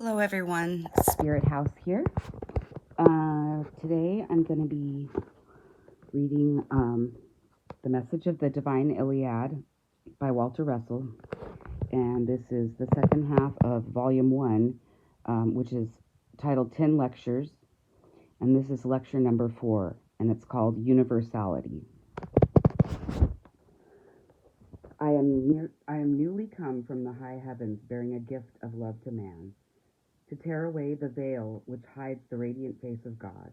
Hello, everyone. Spirit House here. Today I'm going to be reading The Message of the Divine Iliad by Walter Russell. And this is the second half of Volume 1, which is titled 10 Lectures. And this is lecture number 4, and it's called Universality. I am newly come from the high heavens, bearing a gift of love to man, to tear away the veil which hides the radiant face of God,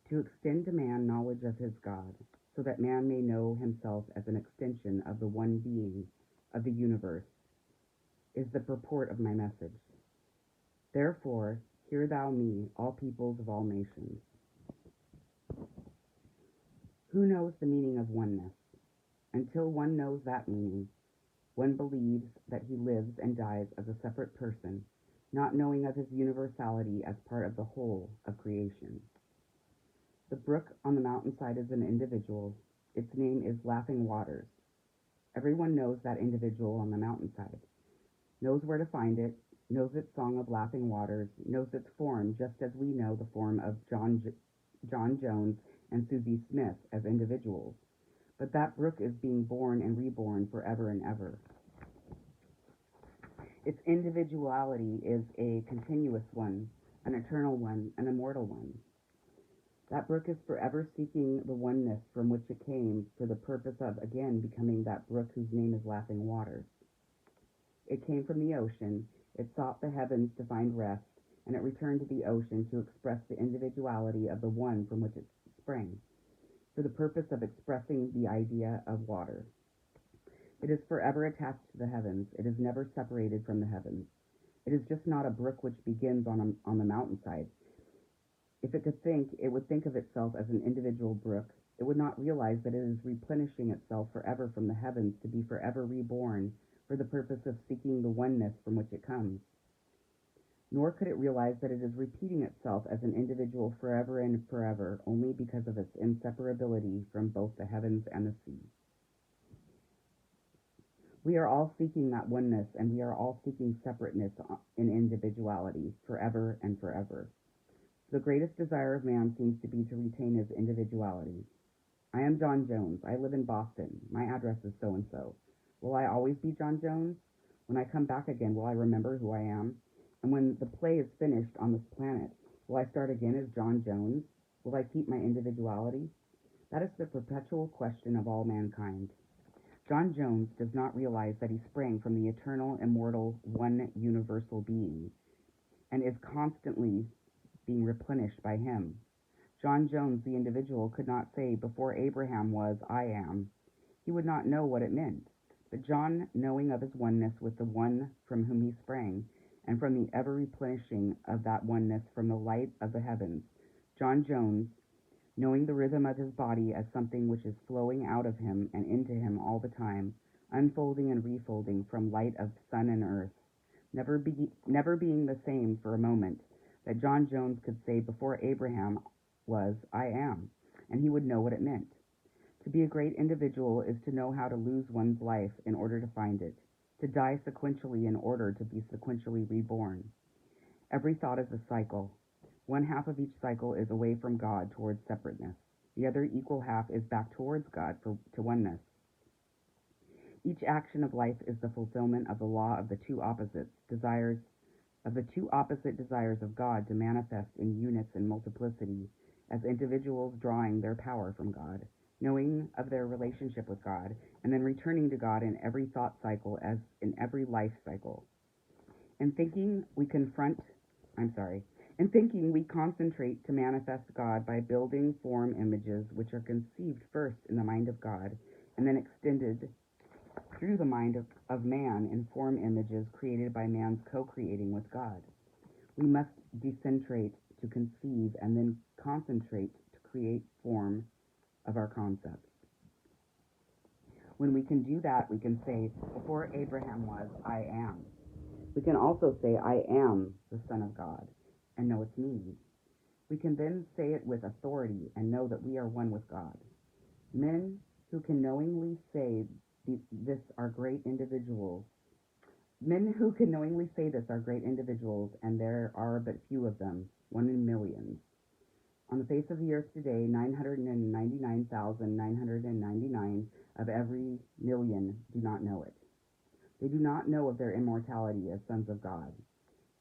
to extend to man knowledge of his God, so that man may know himself as an extension of the one being of the universe, is the purport of my message. Therefore, hear thou me, all peoples of all nations. Who knows the meaning of oneness? Until one knows that meaning, one believes that he lives and dies as a separate person, not knowing of his universality as part of the whole of creation. The brook on the mountainside is an individual. Its name is Laughing Waters. Everyone knows that individual on the mountainside, knows where to find it, knows its song of laughing waters, knows its form just as we know the form of John Jones and Susie Smith as individuals. But that brook is being born and reborn forever and ever. Its individuality is a continuous one, an eternal one, an immortal one. That brook is forever seeking the oneness from which it came for the purpose of again becoming that brook whose name is Laughing Waters. It came from the ocean, it sought the heavens to find rest, and it returned to the ocean to express the individuality of the one from which it sprang, for the purpose of expressing the idea of water. It is forever attached to the heavens. It is never separated from the heavens. It is just not a brook which begins on the mountainside. If it could think, it would think of itself as an individual brook. It would not realize that it is replenishing itself forever from the heavens to be forever reborn for the purpose of seeking the oneness from which it comes. Nor could it realize that it is repeating itself as an individual forever and forever only because of its inseparability from both the heavens and the sea. We are all seeking that oneness, and we are all seeking separateness in individuality forever and forever. The greatest desire of man seems to be to retain his individuality. I am John Jones. I live in Boston. My address is so-and-so. Will I always be John Jones? When I come back again, will I remember who I am? And when the play is finished on this planet, will I start again as John Jones? Will I keep my individuality? That is the perpetual question of all mankind. John Jones does not realize that he sprang from the eternal, immortal, one universal being, and is constantly being replenished by him. John Jones, the individual, could not say, before Abraham was, I am. He would not know what it meant. But John, knowing of his oneness with the one from whom he sprang, and from the ever-replenishing of that oneness from the light of the heavens, John Jones, knowing the rhythm of his body as something which is flowing out of him and into him all the time, unfolding and refolding from light of sun and earth, never being the same for a moment, that John Jones could say before Abraham was, I am, and he would know what it meant. To be a great individual is to know how to lose one's life in order to find it, to die sequentially in order to be sequentially reborn. Every thought is a cycle. One half of each cycle is away from God towards separateness. The other equal half is back towards God to oneness. Each action of life is the fulfillment of the law of the two opposite desires of God to manifest in units and multiplicity as individuals drawing their power from God, knowing of their relationship with God, and then returning to God in every thought cycle as in every life cycle. In thinking, we concentrate to manifest God by building form images which are conceived first in the mind of God and then extended through the mind of man in form images created by man's co-creating with God. We must decentrate to conceive and then concentrate to create form of our concepts. When we can do that, we can say, before Abraham was, I am. We can also say, I am the Son of God, and know its meaning. We can then say it with authority and know that we are one with God. Men who can knowingly say this are great individuals Men who can knowingly say this are great individuals, and there are but few of them, one in millions. On the face of the earth today, 999,999 of every million do not know it. They do not know of their immortality as sons of God.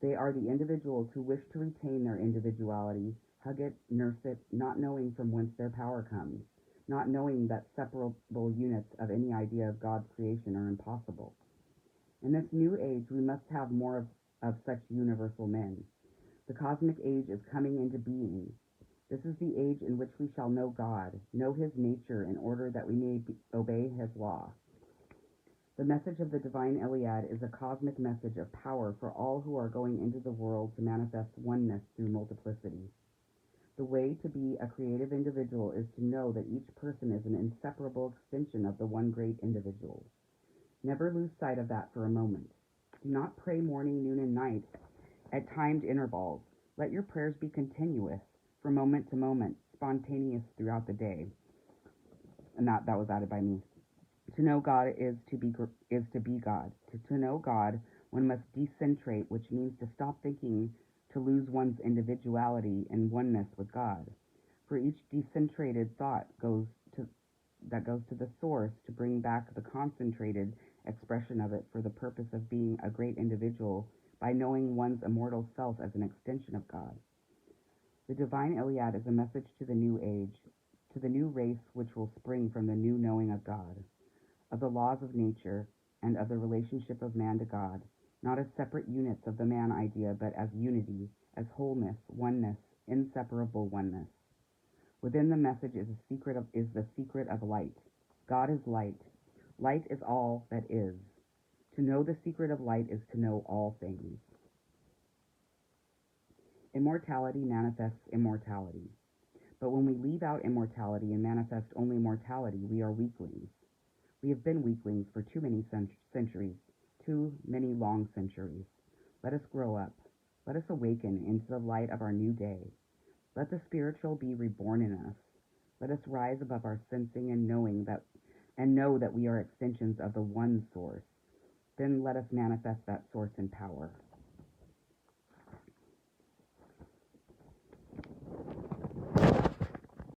They are the individuals who wish to retain their individuality, hug it, nurse it, not knowing from whence their power comes, not knowing that separable units of any idea of God's creation are impossible. In this new age, we must have more of such universal men. The cosmic age is coming into being. This is the age in which we shall know God, know his nature in order that we may obey his law. The message of the divine Iliad is a cosmic message of power for all who are going into the world to manifest oneness through multiplicity. The way to be a creative individual is to know that each person is an inseparable extension of the one great individual. Never lose sight of that for a moment. Do not pray morning, noon, and night at timed intervals. Let your prayers be continuous, from moment to moment, spontaneous throughout the day. And that was added by me. To know God is to be God. To know God, one must decentrate, which means to stop thinking to lose one's individuality and oneness with God. For each decentrated thought goes to the source to bring back the concentrated expression of it for the purpose of being a great individual by knowing one's immortal self as an extension of God. The divine Iliad is a message to the new age, to the new race which will spring from the new knowing of God, of the laws of nature, and of the relationship of man to God, not as separate units of the man idea, but as unity, as wholeness, oneness, inseparable oneness. Within the message is the secret of light. God is light. Light is all that is. To know the secret of light is to know all things. Immortality manifests immortality. But when we leave out immortality and manifest only mortality, we are weaklings. We have been weaklings for too many centuries, too many long centuries. Let us grow up. Let us awaken into the light of our new day. Let the spiritual be reborn in us. Let us rise above our sensing and know that we are extensions of the one source. Then let us manifest that source in power.